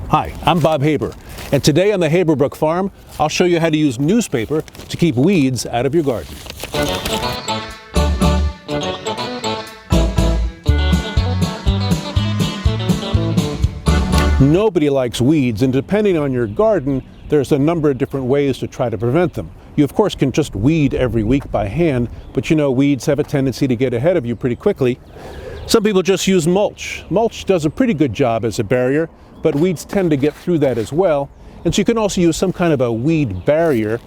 Hi, I'm Bob Haber, and today on the HaberBrook farm, I'll show you how to use newspaper to keep weeds out of your garden. Nobody likes weeds, and depending on your garden, there's a number of different ways to try to prevent them. You of course can just weed every week by hand, but you know weeds have a tendency to get ahead of you pretty quickly. Some people just use mulch. Mulch does a pretty good job as a barrier, but weeds tend to get through that as well. And so you can also use some kind of a weed barrier,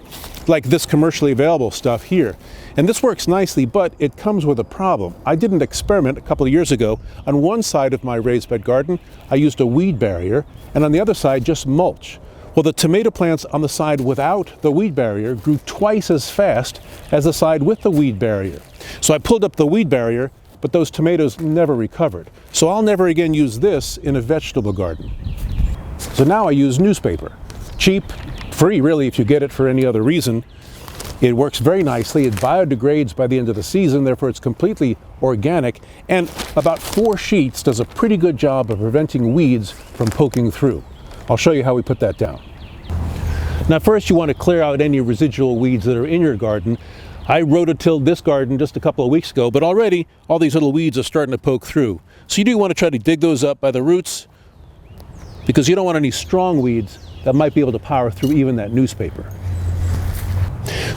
like this commercially available stuff here. And this works nicely, but it comes with a problem. I did an experiment a couple of years ago. On one side of my raised bed garden, I used a weed barrier, and on the other side, just mulch. Well, the tomato plants on the side without the weed barrier grew twice as fast as the side with the weed barrier. So I pulled up the weed barrier, but those tomatoes never recovered. So I'll never again use this in a vegetable garden. So now I use newspaper. Cheap, free really if you get it for any other reason. It works very nicely. It biodegrades by the end of the season, therefore it's completely organic, and about 4 sheets does a pretty good job of preventing weeds from poking through. I'll show you how we put that down. Now first you want to clear out any residual weeds that are in your garden. I rototilled this garden just a couple of weeks ago, but already all these little weeds are starting to poke through. So you do want to try to dig those up by the roots, because you don't want any strong weeds that might be able to power through even that newspaper.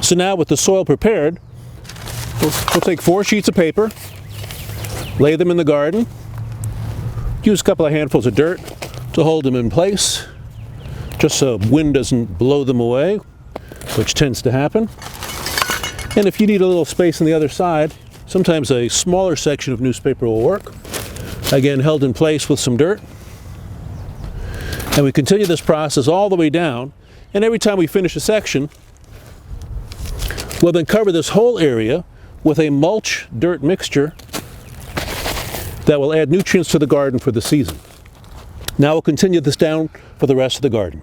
So now with the soil prepared, we'll take 4 sheets of paper, lay them in the garden, use a couple of handfuls of dirt to hold them in place, just so wind doesn't blow them away, which tends to happen. And if you need a little space on the other side, sometimes a smaller section of newspaper will work. Again, held in place with some dirt. And we continue this process all the way down, and every time we finish a section, we'll then cover this whole area with a mulch dirt mixture that will add nutrients to the garden for the season. Now we'll continue this down for the rest of the garden.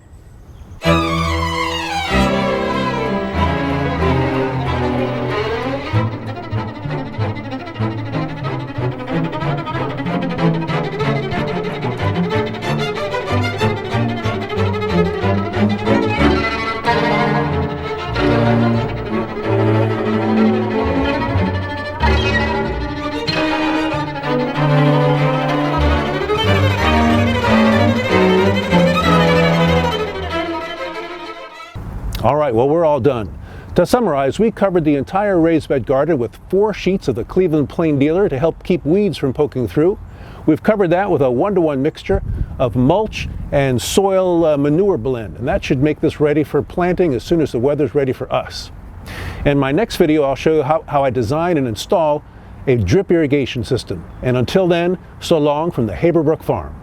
All right, well, we're all done. To summarize, we covered the entire raised bed garden with 4 sheets of the Cleveland Plain Dealer to help keep weeds from poking through. We've covered that with a 1-to-1 mixture of mulch and soil manure blend, and that should make this ready for planting as soon as the weather's ready for us. In my next video, I'll show you how I design and install a drip irrigation system. And until then, so long from the HaberBrook farm.